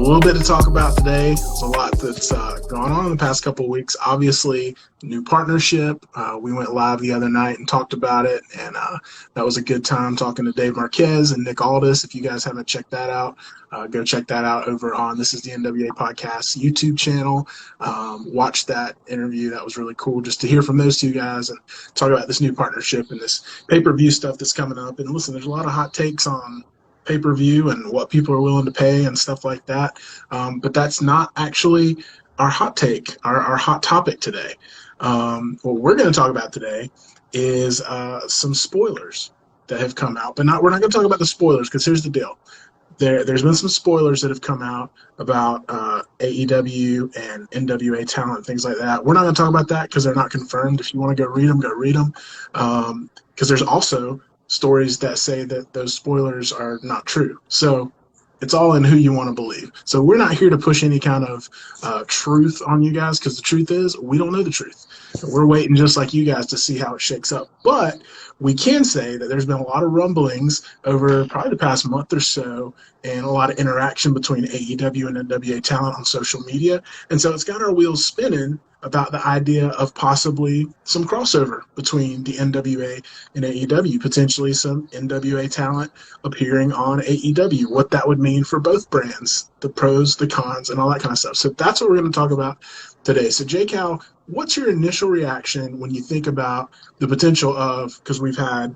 little bit to talk about today. There's a lot that's gone on in the past couple of weeks. Obviously, new partnership. We went live the other night and talked about it, and that was a good time talking to Dave Marquez and Nick Aldis. If you guys haven't checked that out, go check that out over on This is the NWA Podcast YouTube channel. Watch that interview. That was really cool just to hear from those two guys and talk about this new partnership and this pay-per-view stuff that's coming up. And listen, there's a lot of hot takes on pay-per-view and what people are willing to pay and stuff like that. But that's not actually our hot take, our hot topic today. What we're going to talk about today is some spoilers that have come out. But we're not going to talk about the spoilers, because here's the deal. There's been some spoilers that have come out about AEW and NWA talent, things like that. We're not going to talk about that because they're not confirmed. If you want to go read them. Because there's also stories that say that those spoilers are not true. So it's all in who you want to believe. So we're not here to push any kind of truth on you guys, because the truth is we don't know the truth. We're waiting just like you guys to see how it shakes up. But we can say that there's been a lot of rumblings over probably the past month or so, and a lot of interaction between AEW and NWA talent on social media. And so it's got our wheels spinning about the idea of possibly some crossover between the NWA and AEW, potentially some NWA talent appearing on AEW, what that would mean for both brands, the pros, the cons, and all that kind of stuff. So that's what we're going to talk about today. So JayCal, what's your initial reaction when you think about the potential of, because we've had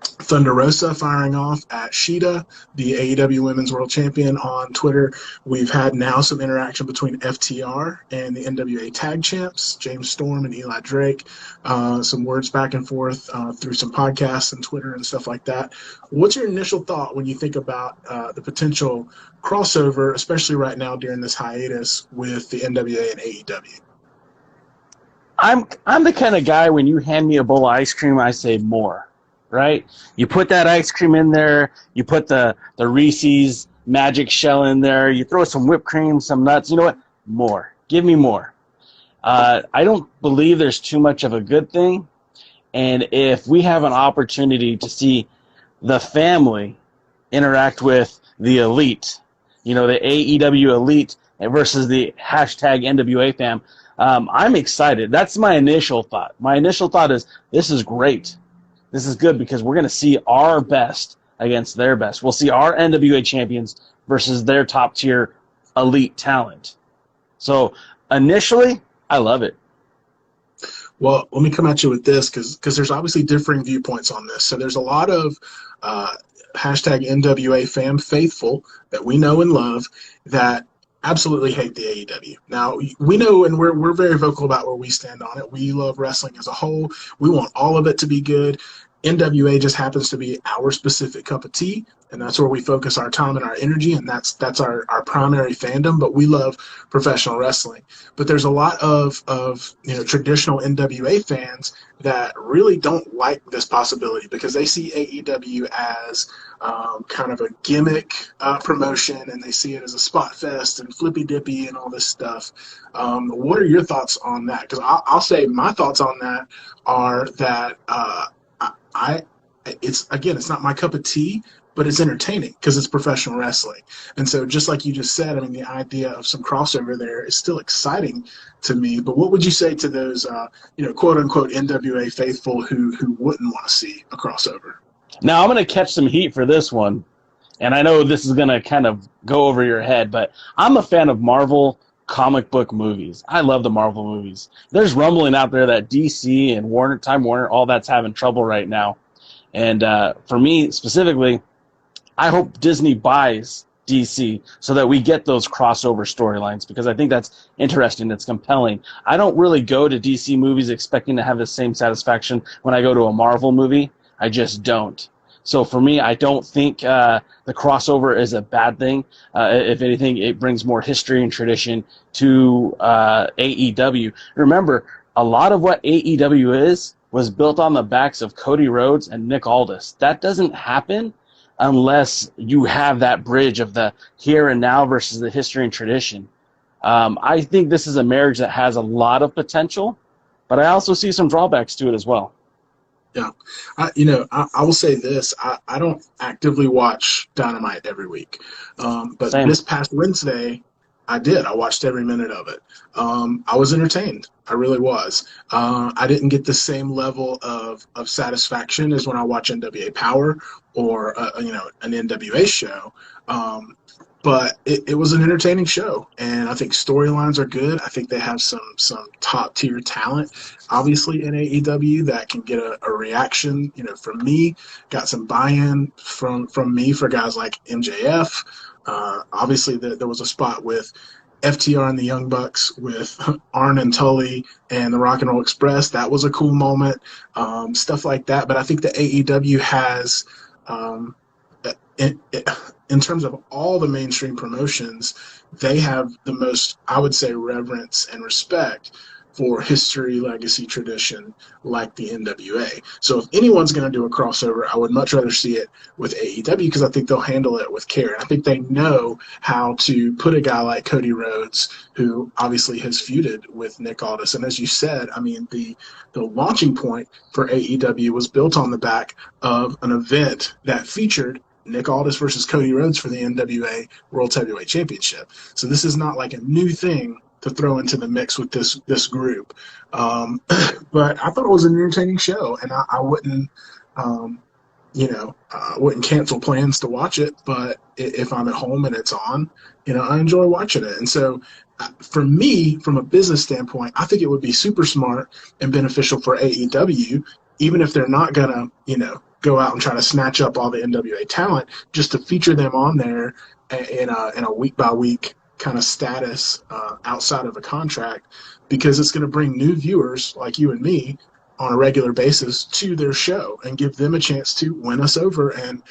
Thunder Rosa firing off at Shida, the AEW Women's World Champion, on Twitter. We've had now some interaction between FTR and the NWA Tag Champs, James Storm and Eli Drake, some words back and forth through some podcasts and Twitter and stuff like that. What's your initial thought when you think about the potential crossover, especially right now during this hiatus with the NWA and AEW? I'm the kind of guy, when you hand me a bowl of ice cream, I say more. Right? You put that ice cream in there, you put the Reese's magic shell in there, you throw some whipped cream, some nuts, you know what? More. Give me more. I don't believe there's too much of a good thing, and if we have an opportunity to see the family interact with the elite, the AEW elite versus the hashtag NWA fam, I'm excited. That's my initial thought. My initial thought is, this is great. This is good, because we're going to see our best against their best. We'll see our NWA champions versus their top-tier elite talent. So initially, I love it. Well, let me come at you with this, because there's obviously differing viewpoints on this. So there's a lot of hashtag NWA fam faithful that we know and love that absolutely hate the AEW. Now, we know, and we're very vocal about where we stand on it. We love wrestling as a whole. We want all of it to be good. NWA just happens to be our specific cup of tea, and that's where we focus our time and our energy, and that's our primary fandom. But we love professional wrestling. But there's a lot of traditional NWA fans that really don't like this possibility, because they see AEW as kind of a gimmick promotion, and they see it as a spot fest and flippy dippy and all this stuff. What are your thoughts on that? Because I'll say my thoughts on that are that it's not my cup of tea, but it's entertaining because it's professional wrestling. And so just like you just said, I mean, the idea of some crossover there is still exciting to me. But what would you say to those, quote unquote NWA faithful who wouldn't want to see a crossover? Now, I'm going to catch some heat for this one, and I know this is going to kind of go over your head, but I'm a fan of Marvel comic book movies. I love the Marvel movies. There's rumbling out there that DC and Time Warner, all that's having trouble right now. And for me specifically, I hope Disney buys DC so that we get those crossover storylines, because I think that's interesting, that's compelling. I don't really go to DC movies expecting to have the same satisfaction when I go to a Marvel movie. I just don't. So for me, I don't think the crossover is a bad thing. If anything, it brings more history and tradition to AEW. Remember, a lot of what AEW was built on the backs of Cody Rhodes and Nick Aldis. That doesn't happen unless you have that bridge of the here and now versus the history and tradition. I think this is a marriage that has a lot of potential, but I also see some drawbacks to it as well. Yeah. I will say this. I don't actively watch Dynamite every week. But Same. this past Wednesday, I did. I watched every minute of it. I was entertained. I really was. I didn't get the same level of satisfaction as when I watch NWA Power or, an NWA show. But it was an entertaining show, and I think storylines are good. I think they have some top tier talent, obviously in AEW that can get a reaction. From me, got some buy-in from me for guys like MJF. Obviously, there was a spot with FTR and the Young Bucks with Arn and Tully and the Rock and Roll Express. That was a cool moment, stuff like that. But I think the AEW has. In terms of all the mainstream promotions, they have the most, I would say, reverence and respect for history, legacy, tradition, like the NWA. So if anyone's going to do a crossover, I would much rather see it with AEW because I think they'll handle it with care. I think they know how to put a guy like Cody Rhodes, who obviously has feuded with Nick Aldis. And as you said, I mean, the launching point for AEW was built on the back of an event that featured Nick Aldis versus Cody Rhodes for the NWA World Heavyweight Championship. So this is not like a new thing to throw into the mix with this group. But I thought it was an entertaining show, and I wouldn't, wouldn't cancel plans to watch it. But if I'm at home and it's on, I enjoy watching it. And so for me, from a business standpoint, I think it would be super smart and beneficial for AEW, even if they're not going to, go out and try to snatch up all the NWA talent, just to feature them on there in a week-by-week kind of status outside of a contract, because it's going to bring new viewers like you and me on a regular basis to their show and give them a chance to win us over. And,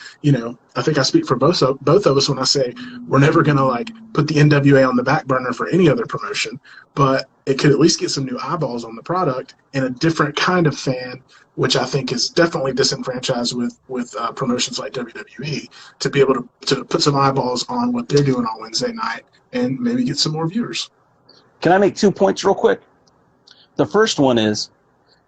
I think I speak for both of us when I say we're never going to put the NWA on the back burner for any other promotion, but it could at least get some new eyeballs on the product and a different kind of fan, which I think is definitely disenfranchised with promotions like WWE, to be able to put some eyeballs on what they're doing on Wednesday night and maybe get some more viewers. Can I make 2 points real quick? The first one is,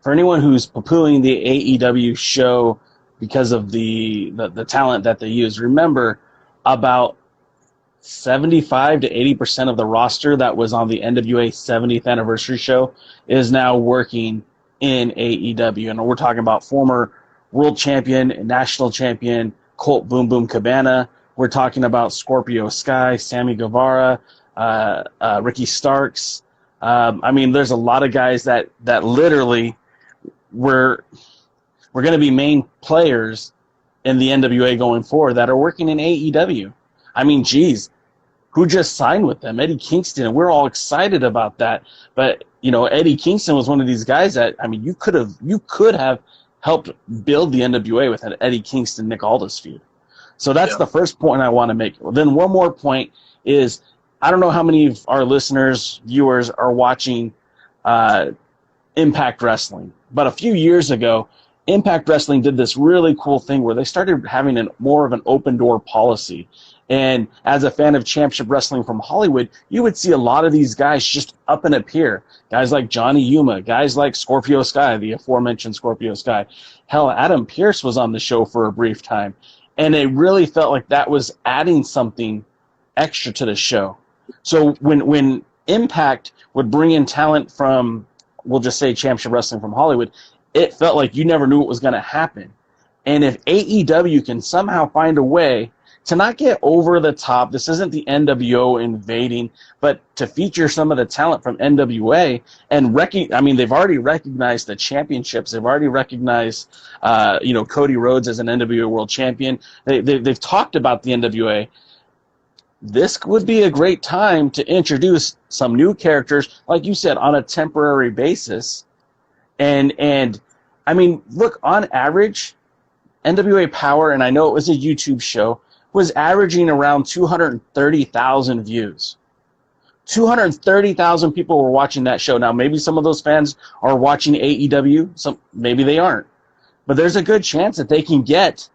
for anyone who's poo-pooing the AEW show because of the talent that they use, remember about 75 to 80% of the roster that was on the NWA 70th anniversary show is now working in AEW. And we're talking about former world champion, national champion, Colt Boom Boom Cabana. We're talking about Scorpio Sky, Sammy Guevara, Ricky Starks. There's a lot of guys that literally were going to be main players in the NWA going forward that are working in AEW. Who just signed with them? Eddie Kingston, and we're all excited about that. But, Eddie Kingston was one of these guys that, you could have helped build the NWA with an Eddie Kingston, Nick Aldis feud. So that's the first point I want to make. Then one more point is, I don't know how many of our listeners, viewers are watching Impact Wrestling. But a few years ago, Impact Wrestling did this really cool thing where they started having more of an open door policy. And as a fan of championship wrestling from Hollywood, you would see a lot of these guys just up and appear. Guys like Johnny Yuma, guys like Scorpio Sky, the aforementioned Scorpio Sky. Hell, Adam Pearce was on the show for a brief time. And it really felt like that was adding something extra to the show. So when Impact would bring in talent from, we'll just say championship wrestling from Hollywood, it felt like you never knew what was going to happen. And if AEW can somehow find a way to not get over the top, this isn't the NWO invading, but to feature some of the talent from NWA and they've already recognized the championships. They've already recognized, Cody Rhodes as an NWA world champion. They've talked about the NWA. This would be a great time to introduce some new characters, like you said, on a temporary basis. And look, on average, NWA Power, and I know it was a YouTube show, was averaging around 230,000 views. 230,000 people were watching that show. Now, maybe some of those fans are watching AEW, maybe they aren't. But there's a good chance that they can get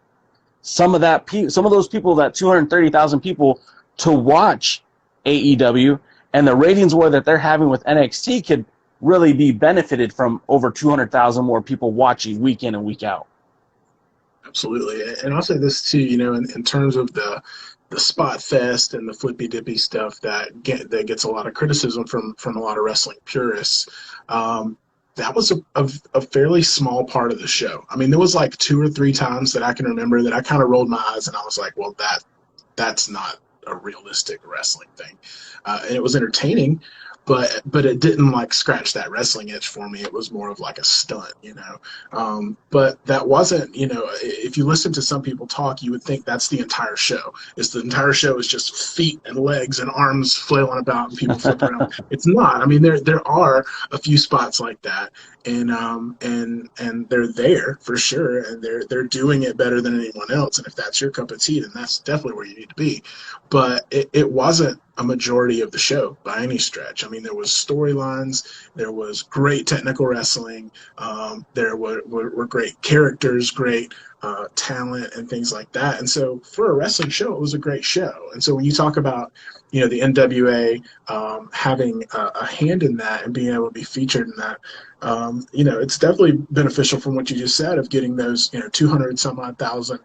some of those people, that 230,000 people, to watch AEW, and the ratings war that they're having with NXT could really be benefited from over 200,000 more people watching week in and week out. Absolutely. And I'll say this too, in terms of the spot fest and the flippy dippy stuff that gets a lot of criticism from a lot of wrestling purists. That was a fairly small part of the show. I mean, there was like 2 or 3 times that I can remember that I kind of rolled my eyes and I was like, well, that's not a realistic wrestling thing. And it was entertaining, but it didn't like scratch that wrestling itch for me. It was more of like a stunt, but that wasn't, if you listen to some people talk, you would think that's the entire show. The entire show is just feet and legs and arms flailing about and people flipping around. It's not. I mean, there are a few spots like that, and they're there for sure, and they're doing it better than anyone else. And if that's your cup of tea, then that's definitely where you need to be. But it wasn't a majority of the show by any stretch. I mean, there was storylines, there was great technical wrestling, there were great characters, great talent, and things like that. And so for a wrestling show, it was a great show. And so when you talk about, the NWA having a hand in that and being able to be featured in that, it's definitely beneficial from what you just said of getting those, 200 some odd thousand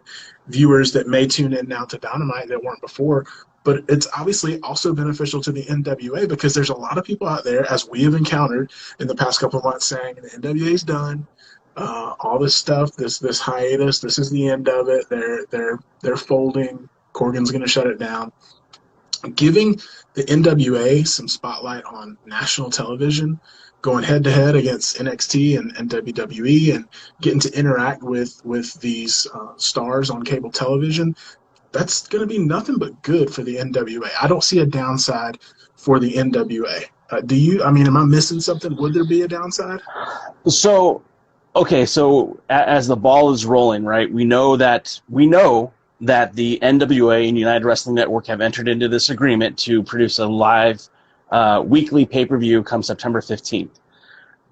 viewers that may tune in now to Dynamite that weren't before. But it's obviously also beneficial to the NWA because there's a lot of people out there, as we have encountered in the past couple of months, saying the NWA's done. All this stuff, this hiatus, this is the end of it. They're folding. Corgan's going to shut it down. Giving the NWA some spotlight on national television, going head to head against NXT and WWE, and getting to interact with these stars on cable television. That's going to be nothing but good for the NWA. I don't see a downside for the NWA. Do you? I mean, am I missing something? Would there be a downside? So as the ball is rolling, right, we know that the NWA and United Wrestling Network have entered into this agreement to produce a live weekly pay-per-view come September 15th.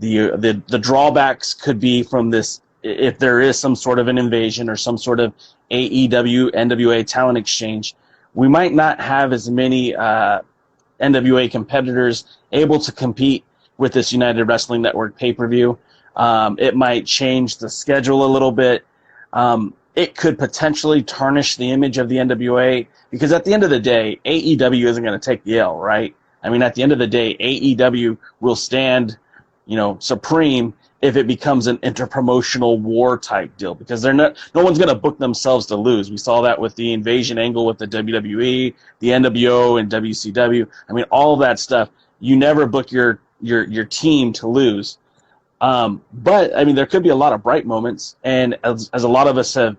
The drawbacks could be from this, if there is some sort of an invasion or some sort of AEW, NWA talent exchange, we might not have as many NWA competitors able to compete with this United Wrestling Network pay-per-view. It might change the schedule a little bit. It could potentially tarnish the image of the NWA because at the end of the day, AEW isn't going to take the L, right? I mean, at the end of the day, AEW will stand, supreme if it becomes an interpromotional war type deal because no one's going to book themselves to lose. We saw that with the invasion angle with the WWE, the NWO, and WCW. I mean, all that stuff. You never book your team to lose. But I mean, there could be a lot of bright moments, and as a lot of us have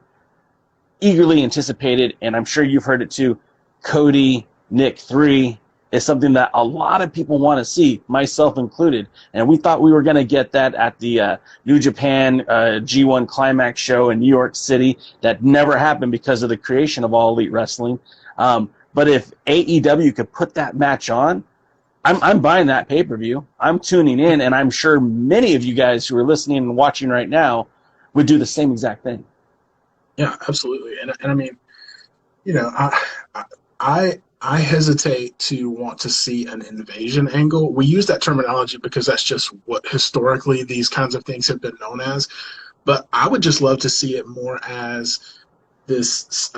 eagerly anticipated, and I'm sure you've heard it too, Cody, Nick 3 is something that a lot of people want to see, myself included. And we thought we were going to get that at the New Japan G1 Climax show in New York City. That never happened because of the creation of All Elite Wrestling. But if AEW could put that match on, I'm buying that pay-per-view. I'm tuning in, and I'm sure many of you guys who are listening and watching right now would do the same exact thing. Yeah, absolutely. And I mean, I hesitate to want to see an invasion angle. We use that terminology because that's just what historically these kinds of things have been known as. But I would just love to see it more as this,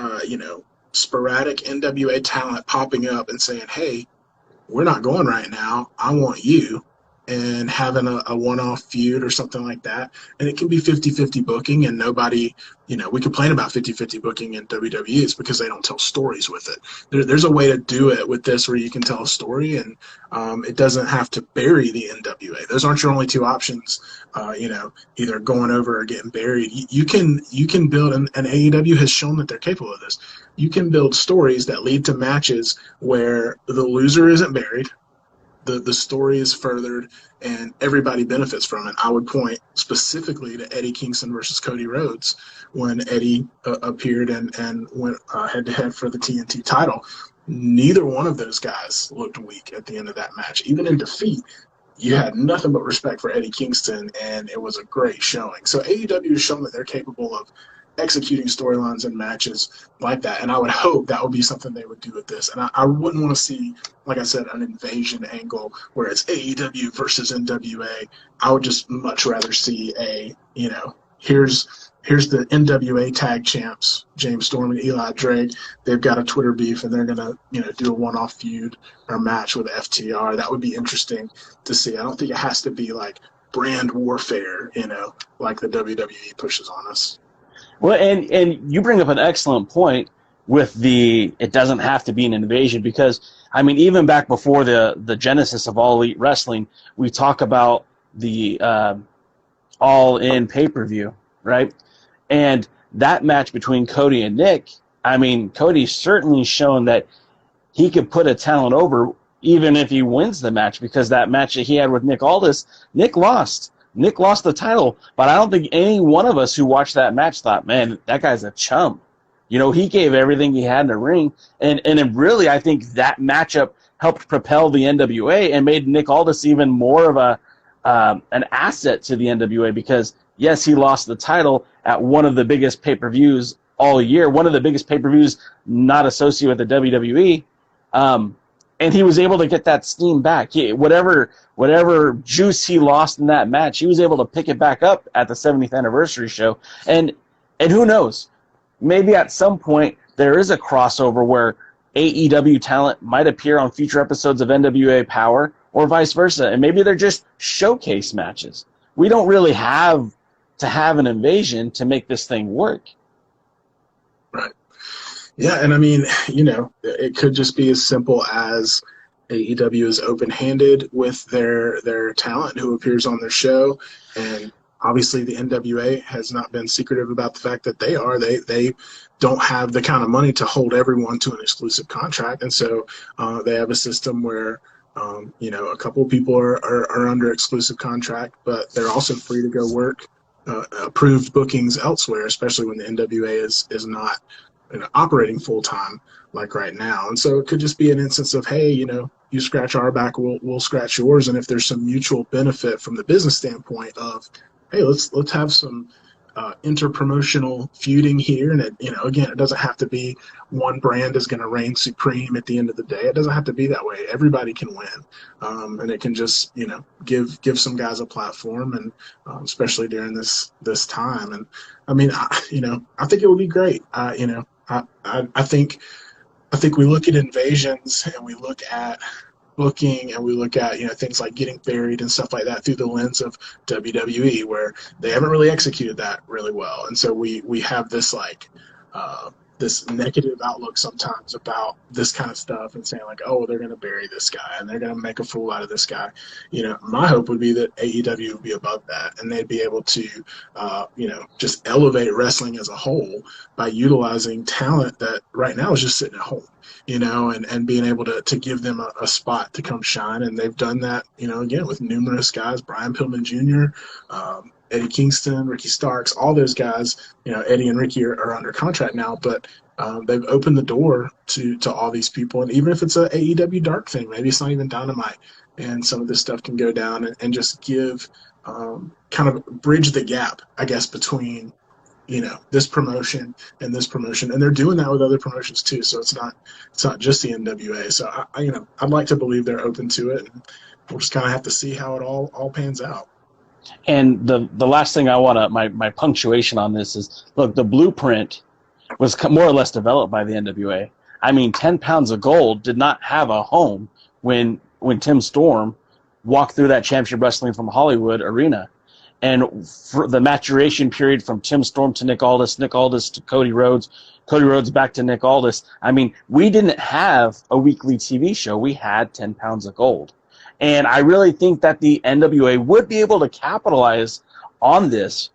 sporadic NWA talent popping up and saying, hey, we're not going right now. I want you. And having a one-off feud or something like that. And it can be 50-50 booking, and nobody, we complain about 50-50 booking in WWE. It's because they don't tell stories with it. There's a way to do it with this where you can tell a story, and it doesn't have to bury the NWA. Those aren't your only two options, either going over or getting buried. You can build, and AEW has shown that they're capable of this. You can build stories that lead to matches where the loser isn't buried, the story is furthered, and everybody benefits from it. I would point specifically to Eddie Kingston versus Cody Rhodes when Eddie appeared and went head-to-head for the TNT title. Neither one of those guys looked weak at the end of that match. Even in defeat, you had nothing but respect for Eddie Kingston, and it was a great showing. So AEW has shown that they're capable of executing storylines and matches like that. And I would hope that would be something they would do with this. And I wouldn't want to see, like I said, an invasion angle where it's AEW versus NWA. I would just much rather see here's the NWA tag champs, James Storm and Eli Drake. They've got a Twitter beef, and they're gonna, do a one-off feud or match with FTR. That would be interesting to see. I don't think it has to be like brand warfare, like the WWE pushes on us. Well, and you bring up an excellent point with it doesn't have to be an invasion, because, I mean, even back before the genesis of All Elite Wrestling, we talk about the All In pay-per-view, right? And that match between Cody and Nick, I mean, Cody's certainly shown that he could put a talent over even if he wins the match, because that match that he had with Nick Aldis, Nick lost. Nick lost the title, but I don't think any one of us who watched that match thought, man, that guy's a chump. He gave everything he had in the ring, and really, I think that matchup helped propel the NWA and made Nick Aldis even more of an asset to the NWA, because, yes, he lost the title at one of the biggest pay-per-views all year, one of the biggest pay-per-views not associated with the WWE, and he was able to get that steam back. Whatever juice he lost in that match, he was able to pick it back up at the 70th anniversary show. And who knows? Maybe at some point there is a crossover where AEW talent might appear on future episodes of NWA Power, or vice versa. And maybe they're just showcase matches. We don't really have to have an invasion to make this thing work. Right. Yeah, and I mean, it could just be as simple as AEW is open-handed with their talent who appears on their show, and obviously the NWA has not been secretive about the fact that they don't have the kind of money to hold everyone to an exclusive contract, and so they have a system where a couple of people are under exclusive contract, but they're also free to go work approved bookings elsewhere, especially when the NWA is not operating full time like right now. And so it could just be an instance of, hey, you scratch our back, we'll scratch yours. And if there's some mutual benefit from the business standpoint of, hey, let's have some interpromotional feuding here. And again, it doesn't have to be one brand is going to reign supreme at the end of the day. It doesn't have to be that way. Everybody can win. And it can just, give some guys a platform, and especially during this time. And I mean, I think it would be great. I think we look at invasions, and we look at booking, and we look at things like getting buried and stuff like that through the lens of WWE, where they haven't really executed that really well, and so we have this this negative outlook sometimes about this kind of stuff, and saying like, oh, they're going to bury this guy and they're going to make a fool out of this guy. My hope would be that AEW would be above that, and they'd be able to just elevate wrestling as a whole by utilizing talent that right now is just sitting at home, and being able to give them a spot to come shine. And they've done that, again, with numerous guys, Brian Pillman Jr., Eddie Kingston, Ricky Starks, all those guys. Eddie and Ricky are under contract now, but they've opened the door to all these people. And even if it's a AEW Dark thing, maybe it's not even Dynamite, and some of this stuff can go down and just give kind of bridge the gap, I guess, between this promotion and this promotion. And they're doing that with other promotions too, so it's not just the NWA. So I'd like to believe they're open to it, and we'll just kind of have to see how it all pans out. And the last thing I want to, my punctuation on this is, look, the blueprint was more or less developed by the NWA. I mean, 10 Pounds of Gold did not have a home when Tim Storm walked through that Championship Wrestling from Hollywood arena. And for the maturation period from Tim Storm to Nick Aldis to Cody Rhodes back to Nick Aldis, I mean, we didn't have a weekly TV show. We had 10 Pounds of Gold. And I really think that the NWA would be able to capitalize on this.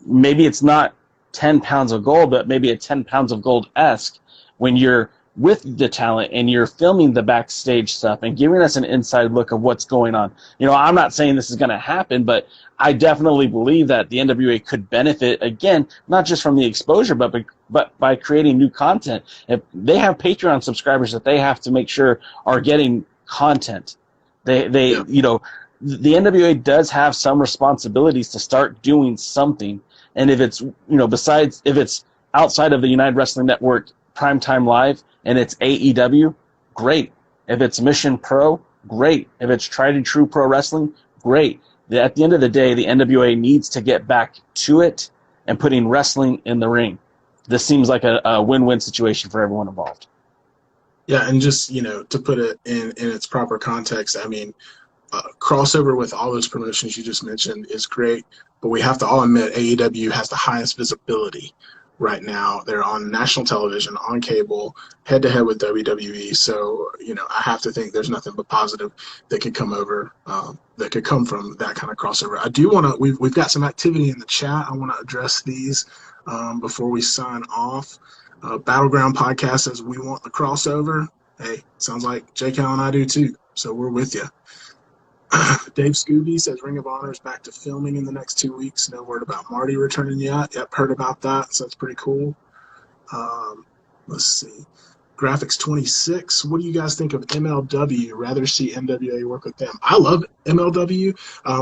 Maybe it's not 10 Pounds of Gold, but maybe a 10 Pounds of Gold-esque, when you're with the talent and you're filming the backstage stuff and giving us an inside look of what's going on. I'm not saying this is going to happen, but I definitely believe that the NWA could benefit, again, not just from the exposure, but by creating new content. If they have Patreon subscribers that they have to make sure are getting content. The NWA does have some responsibilities to start doing something. And if it's, if it's outside of the United Wrestling Network Primetime Live and it's AEW, great. If it's Mission Pro, great. If it's Tried and True Pro Wrestling, great. At the end of the day, the NWA needs to get back to it and putting wrestling in the ring. This seems like a win-win situation for everyone involved. Yeah, and just, to put it in its proper context, I mean, crossover with all those promotions you just mentioned is great, but we have to all admit AEW has the highest visibility right now. They're on national television, on cable, head-to-head with WWE. So, I have to think there's nothing but positive that could come over, that could come from that kind of crossover. I do want to, we've got some activity in the chat. I want to address these before we sign off. Battleground Podcast says, we want the crossover. Hey, sounds like JayCal and I do too. So we're with you. Dave Scooby says Ring of Honor is back to filming in the next 2 weeks. No word about Marty returning yet. Yep, heard about that, so that's pretty cool. Let's see. Graphics 26. What do you guys think of MLW? Rather see NWA work with them. I love MLW,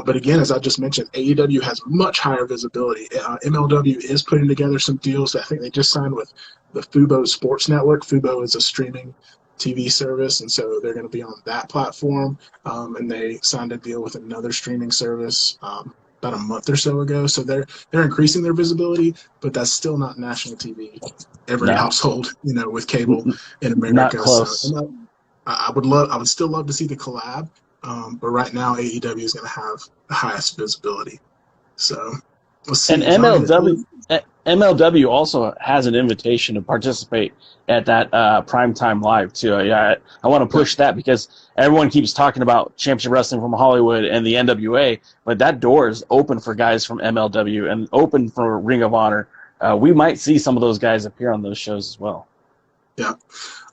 but again, as I just mentioned, AEW has much higher visibility. MLW is putting together some deals. I think they just signed with the Fubo Sports Network. Fubo is a streaming TV service, and so they're going to be on that platform. And they signed a deal with another streaming service about a month or so ago. So they're increasing their visibility, but that's still not national TV. Every household, with cable in America. Not close. So I would still love to see the collab, but right now AEW is going to have the highest visibility. So let's see. And MLW also has an invitation to participate at that Primetime Live too. Yeah, I want to push that because everyone keeps talking about Championship Wrestling from Hollywood and the NWA, but that door is open for guys from MLW and open for Ring of Honor. We might see some of those guys appear on those shows as well. Yeah.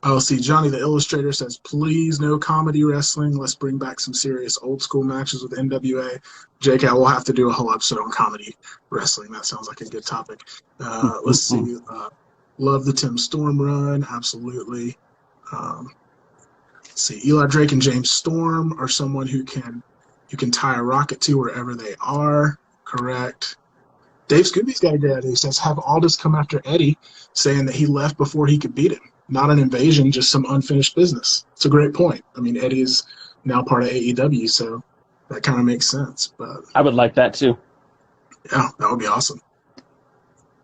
I'll see. Johnny the Illustrator says, please, no comedy wrestling. Let's bring back some serious old school matches with NWA. JayCal, we'll have to do a whole episode on comedy wrestling. That sounds like a good topic. Let's see. Love the Tim Storm run. Absolutely. Let's see. Eli Drake and James Storm are someone who can tie a rocket to wherever they are. Correct. Dave Scooby's got a great idea. He says, have Aldis come after Eddie, saying that he left before he could beat him. Not an invasion, just some unfinished business. It's a great point. I mean, Eddie is now part of AEW, so that kind of makes sense. But I would like that too. Yeah, that would be awesome.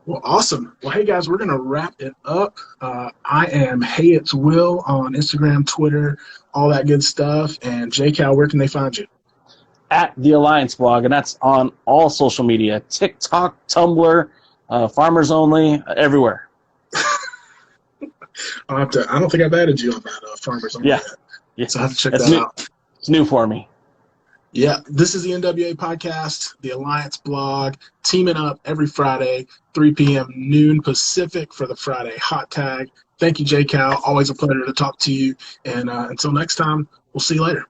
Well, awesome. Well, hey, guys, we're going to wrap it up. I am heyitswil on Instagram, Twitter, all that good stuff. And JayCal, where can they find you? At the Alliance Blog, and that's on all social media, TikTok, Tumblr, Farmers Only, everywhere. I don't think I've added you on that Farmers Only yet. Yeah. So I have to check that out. It's new for me. Yeah, this is the NWA Podcast, the Alliance Blog, teaming up every Friday, 3 p.m. noon Pacific for the Friday Hot Tag. Thank you, JayCal. Always a pleasure to talk to you. And until next time, we'll see you later.